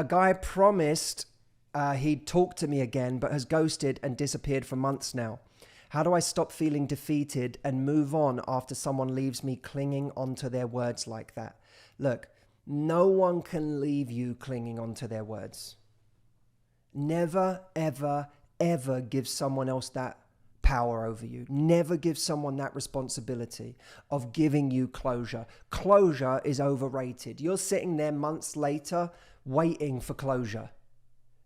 A guy promised he'd talk to me again, but has ghosted and disappeared for months now. How do I stop feeling defeated and move on after someone leaves me clinging onto their words like that? Look, no one can leave you clinging onto their words. Never, ever, ever give someone else that power over you. Never give someone that responsibility of giving you closure. Closure is overrated. You're sitting there months later waiting for closure.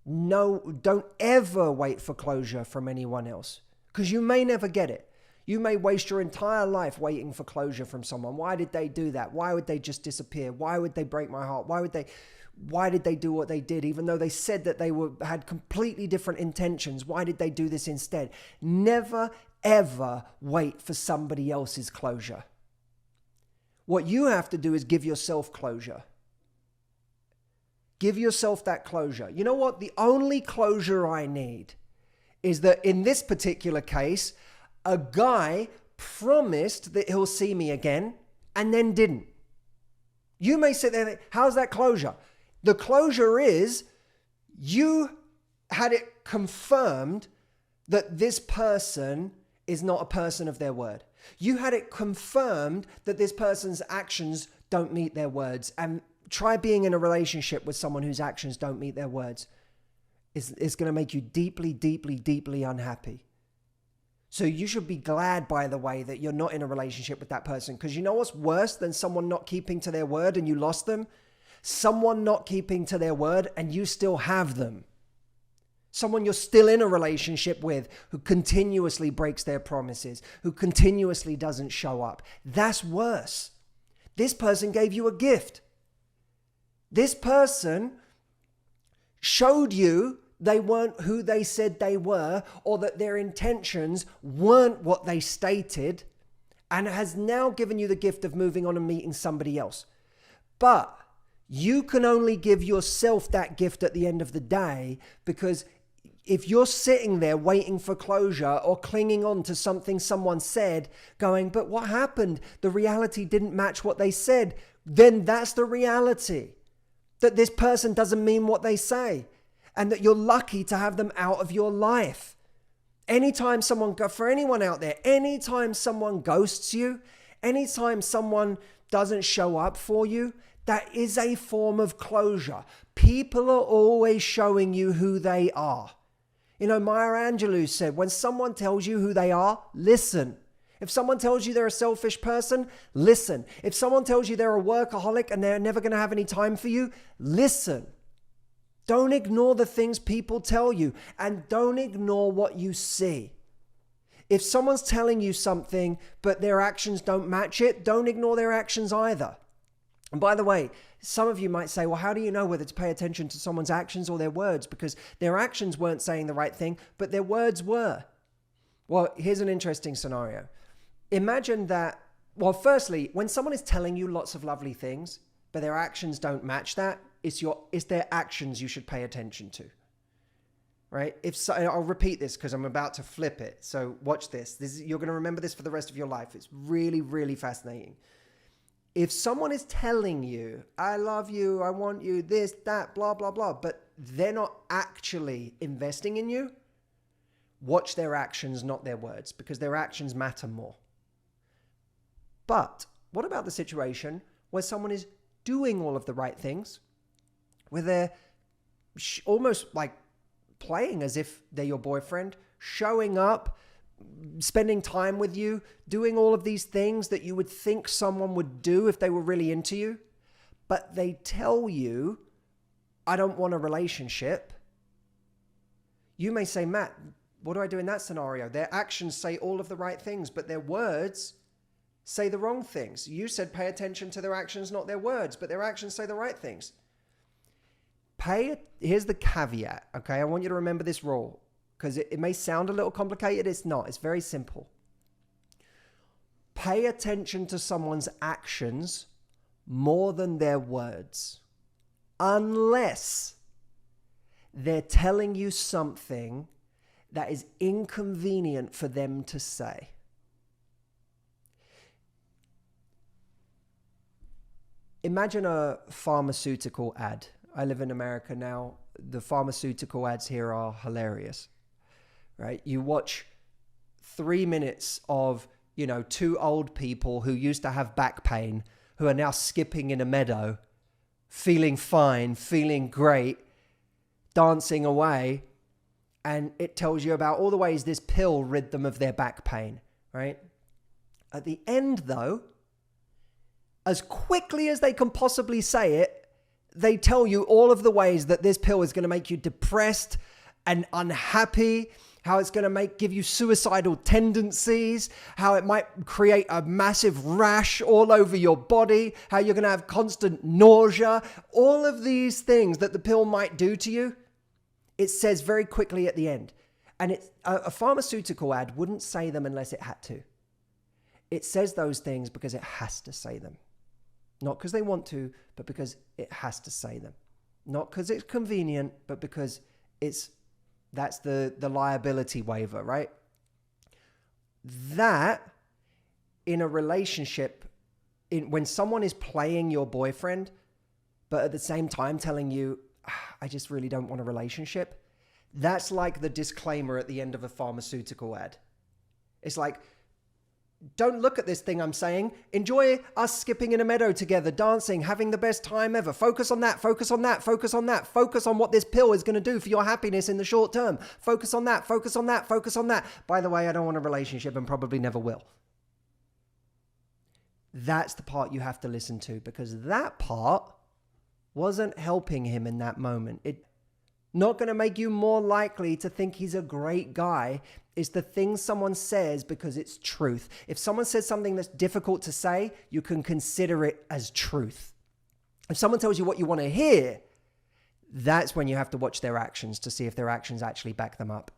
No, don't ever wait for closure from anyone else, because you may never get it. You may waste your entire life waiting for closure from someone. Why did they do that? Why would they just disappear? Why would they break my heart? Why did they do what they did? Even though they said that they had completely different intentions, why did they do this instead? Never, ever wait for somebody else's closure. What you have to do is give yourself closure. Give yourself that closure. You know what? The only closure I need is that in this particular case, a guy promised that he'll see me again and then didn't. You may sit there and think, how's that closure? The closure is you had it confirmed that this person is not a person of their word. You had it confirmed that this person's actions don't meet their words. And try being in a relationship with someone whose actions don't meet their words. It's going to make you deeply, deeply, deeply unhappy. So you should be glad, by the way, that you're not in a relationship with that person. Because you know what's worse than someone not keeping to their word and you lost them? Someone not keeping to their word and you still have them. Someone you're still in a relationship with who continuously breaks their promises, who continuously doesn't show up. That's worse. This person gave you a gift. This person showed you they weren't who they said they were, or that their intentions weren't what they stated, and has now given you the gift of moving on and meeting somebody else. But you can only give yourself that gift at the end of the day, because if you're sitting there waiting for closure or clinging on to something someone said, going, but what happened? The reality didn't match what they said. Then that's the reality. That this person doesn't mean what they say, and that you're lucky to have them out of your life. Anytime for anyone out there, anytime someone ghosts you, anytime someone doesn't show up for you, that is a form of closure. People are always showing you who they are. You know, Maya Angelou said, when someone tells you who they are, listen. If someone tells you they're a selfish person, listen. If someone tells you they're a workaholic and they're never going to have any time for you, listen. Don't ignore the things people tell you, and don't ignore what you see. If someone's telling you something, but their actions don't match it, don't ignore their actions either. And by the way, some of you might say, well, how do you know whether to pay attention to someone's actions or their words? Because their actions weren't saying the right thing, but their words were. Well, here's an interesting scenario. Imagine that, well, firstly, when someone is telling you lots of lovely things, but their actions don't match that, it's their actions you should pay attention to, right? I'll repeat this because I'm about to flip it. So watch this. You're going to remember this for the rest of your life. It's really, really fascinating. If someone is telling you, I love you, I want you, this, that, blah, blah, blah, but they're not actually investing in you, watch their actions, not their words, because their actions matter more. But what about the situation where someone is doing all of the right things, where they're almost like playing as if they're your boyfriend, showing up, spending time with you, doing all of these things that you would think someone would do if they were really into you, but they tell you, I don't want a relationship. You may say, Matt, what do I do in that scenario? Their actions say all of the right things, but their words say the wrong things. You said pay attention to their actions, not their words, but their actions say the right things. Here's the caveat, okay? I want you to remember this rule, because it may sound a little complicated. It's not. It's very simple. Pay attention to someone's actions more than their words, unless they're telling you something that is inconvenient for them to say. Imagine a pharmaceutical ad, I live in America now. The pharmaceutical ads here are hilarious, right? You watch 3 minutes of, two old people who used to have back pain, who are now skipping in a meadow, feeling fine, feeling great, dancing away. And it tells you about all the ways this pill rid them of their back pain, right? At the end, though, as quickly as they can possibly say it, they tell you all of the ways that this pill is going to make you depressed and unhappy, how it's going to give you suicidal tendencies, how it might create a massive rash all over your body, how you're going to have constant nausea, all of these things that the pill might do to you. It says very quickly at the end. And a pharmaceutical ad wouldn't say them unless it had to. It says those things because it has to say them. Not because they want to, but because it has to say them. Not because it's convenient, but because that's the liability waiver, right? That, in a relationship, when someone is playing your boyfriend, but at the same time telling you, I just really don't want a relationship, that's like the disclaimer at the end of a pharmaceutical ad. It's like, don't look at this thing I'm saying. Enjoy us skipping in a meadow together, dancing, having the best time ever. Focus on that, focus on that, focus on that. Focus on what this pill is going to do for your happiness in the short term. Focus on that, focus on that, focus on that. By the way, I don't want a relationship and probably never will. That's the part you have to listen to, because that part wasn't helping him in that moment. It's not going to make you more likely to think he's a great guy. It's the thing someone says because it's truth. If someone says something that's difficult to say, you can consider it as truth. If someone tells you what you want to hear, that's when you have to watch their actions to see if their actions actually back them up.